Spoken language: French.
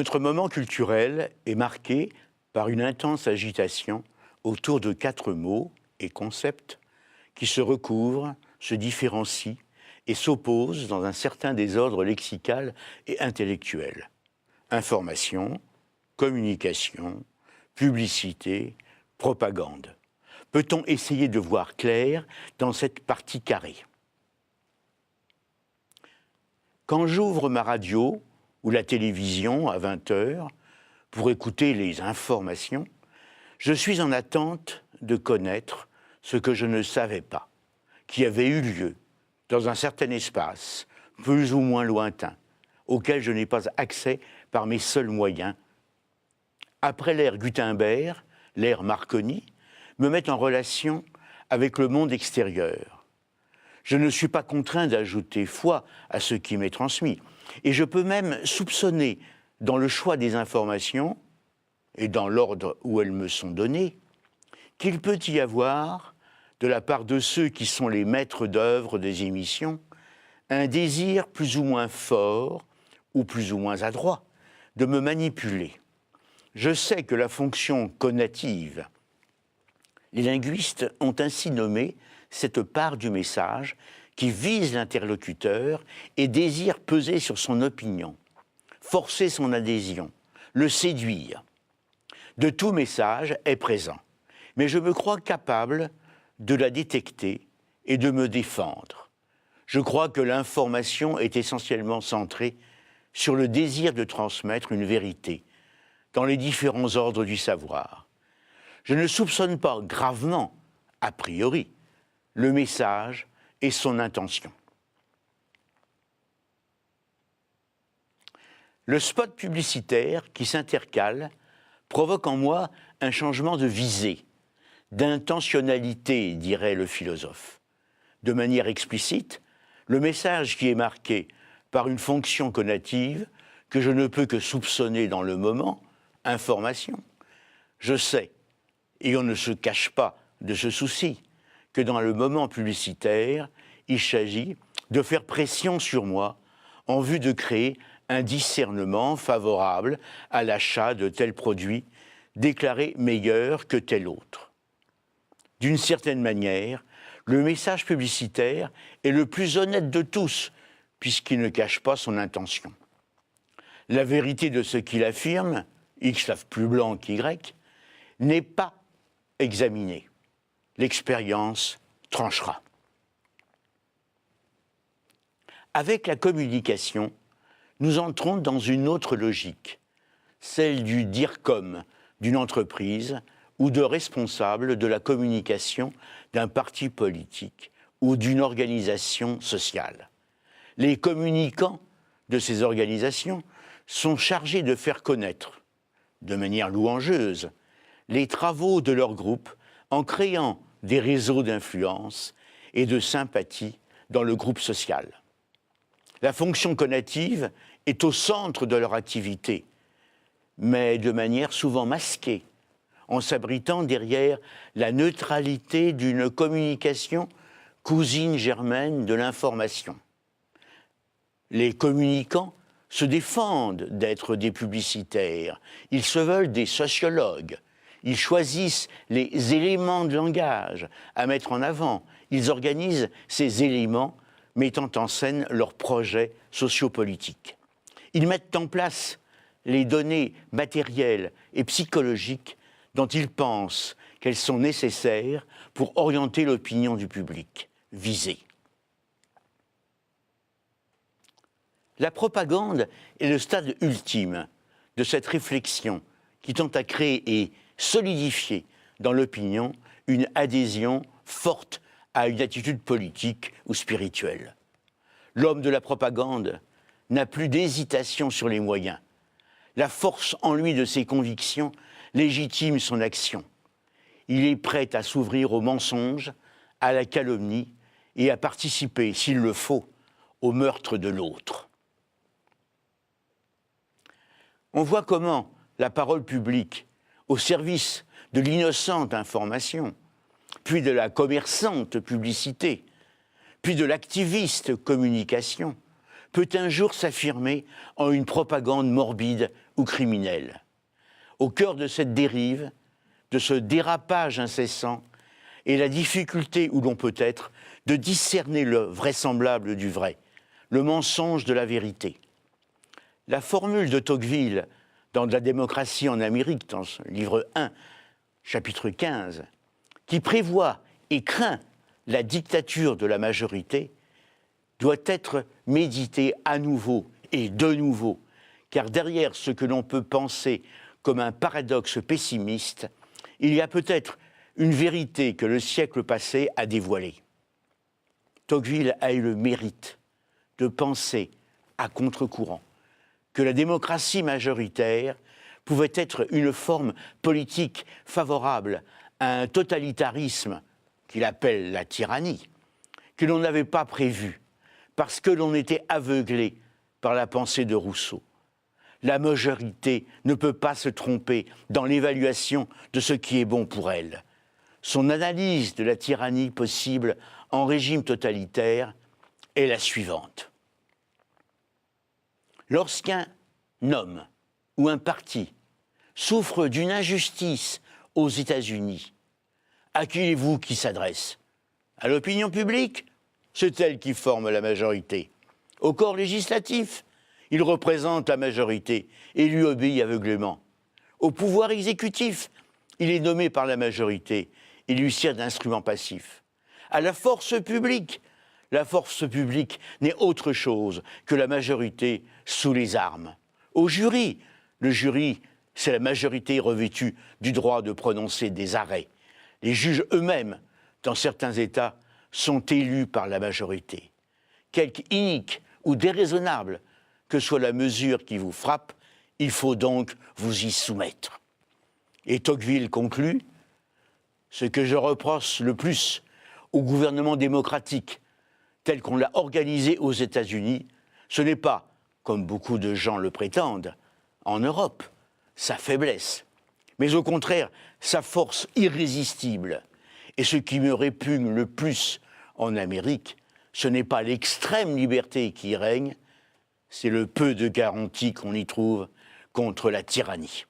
Notre moment culturel est marqué par une intense agitation autour de 4 mots et concepts qui se recouvrent, se différencient et s'opposent dans un certain désordre lexical et intellectuel. Information, communication, publicité, propagande. Peut-on essayer de voir clair dans cette partie carrée? Quand j'ouvre ma radio ou la télévision à 20h pour écouter les informations, je suis en attente de connaître ce que je ne savais pas, qui avait eu lieu dans un certain espace, plus ou moins lointain, auquel je n'ai pas accès par mes seuls moyens. Après l'ère Gutenberg, l'ère Marconi, me met en relation avec le monde extérieur. Je ne suis pas contraint d'ajouter foi à ce qui m'est transmis, et je peux même soupçonner, dans le choix des informations, et dans l'ordre où elles me sont données, qu'il peut y avoir, de la part de ceux qui sont les maîtres d'œuvre des émissions, un désir plus ou moins fort, ou plus ou moins adroit, de me manipuler. Je sais que la fonction conative, les linguistes ont ainsi nommé cette part du message qui vise l'interlocuteur et désire peser sur son opinion, forcer son adhésion, le séduire. De tout message est présent, mais je me crois capable de la détecter et de me défendre. Je crois que l'information est essentiellement centrée sur le désir de transmettre une vérité dans les différents ordres du savoir. Je ne soupçonne pas gravement, a priori, le message et son intention. Le spot publicitaire qui s'intercale provoque en moi un changement de visée, d'intentionnalité, dirait le philosophe. De manière explicite, le message qui est marqué par une fonction conative que je ne peux que soupçonner dans le moment, information. Je sais, et on ne se cache pas de ce souci, que dans le moment publicitaire, il s'agit de faire pression sur moi en vue de créer un discernement favorable à l'achat de tel produit déclaré meilleur que tel autre. D'une certaine manière, le message publicitaire est le plus honnête de tous, puisqu'il ne cache pas son intention. La vérité de ce qu'il affirme, X lave plus blanc qu'Y, n'est pas examinée. L'expérience tranchera. Avec la communication, nous entrons dans une autre logique, celle du dire comme d'une entreprise ou de responsable de la communication d'un parti politique ou d'une organisation sociale. Les communicants de ces organisations sont chargés de faire connaître, de manière louangeuse, les travaux de leur groupe en créant des réseaux d'influence et de sympathie dans le groupe social. La fonction conative est au centre de leur activité, mais de manière souvent masquée, en s'abritant derrière la neutralité d'une communication cousine germaine de l'information. Les communicants se défendent d'être des publicitaires, ils se veulent des sociologues, ils choisissent les éléments de langage à mettre en avant, ils organisent ces éléments mettant en scène leurs projets sociopolitiques. Ils mettent en place les données matérielles et psychologiques dont ils pensent qu'elles sont nécessaires pour orienter l'opinion du public visé. La propagande est le stade ultime de cette réflexion qui tend à créer et solidifier dans l'opinion une adhésion forte à une attitude politique ou spirituelle. L'homme de la propagande n'a plus d'hésitation sur les moyens. La force en lui de ses convictions légitime son action. Il est prêt à s'ouvrir au mensonge, à la calomnie et à participer, s'il le faut, au meurtre de l'autre. On voit comment la parole publique, au service de l'innocente information, puis de la commerçante publicité, puis de l'activiste communication, peut un jour s'affirmer en une propagande morbide ou criminelle. Au cœur de cette dérive, de ce dérapage incessant, est la difficulté où l'on peut être de discerner le vraisemblable du vrai, le mensonge de la vérité. La formule de Tocqueville dans De la démocratie en Amérique, dans ce livre 1, chapitre 15, qui prévoit et craint la dictature de la majorité, doit être méditée à nouveau et de nouveau, car derrière ce que l'on peut penser comme un paradoxe pessimiste, il y a peut-être une vérité que le siècle passé a dévoilée. Tocqueville a eu le mérite de penser à contre-courant que la démocratie majoritaire pouvait être une forme politique favorable à un totalitarisme qu'il appelle la tyrannie, que l'on n'avait pas prévu parce que l'on était aveuglé par la pensée de Rousseau. La majorité ne peut pas se tromper dans l'évaluation de ce qui est bon pour elle. Son analyse de la tyrannie possible en régime totalitaire est la suivante. Lorsqu'un homme ou un parti souffre d'une injustice aux États-Unis, à qui est-vous qui s'adresse? À l'opinion publique? C'est elle qui forme la majorité. Au corps législatif? Il représente la majorité et lui obéit aveuglément. Au pouvoir exécutif? Il est nommé par la majorité et lui sert d'instrument passif. À la force publique? La force publique n'est autre chose que la majorité sous les armes. Au jury? Le jury, c'est la majorité revêtue du droit de prononcer des arrêts. Les juges eux-mêmes, dans certains États, sont élus par la majorité. Quelque inique ou déraisonnable que soit la mesure qui vous frappe, il faut donc vous y soumettre. Et Tocqueville conclut, ce que je reproche le plus au gouvernement démocratique, tel qu'on l'a organisé aux États-Unis, ce n'est pas, comme beaucoup de gens le prétendent, en Europe, sa faiblesse, mais au contraire, sa force irrésistible. Et ce qui me répugne le plus en Amérique, ce n'est pas l'extrême liberté qui y règne, c'est le peu de garanties qu'on y trouve contre la tyrannie.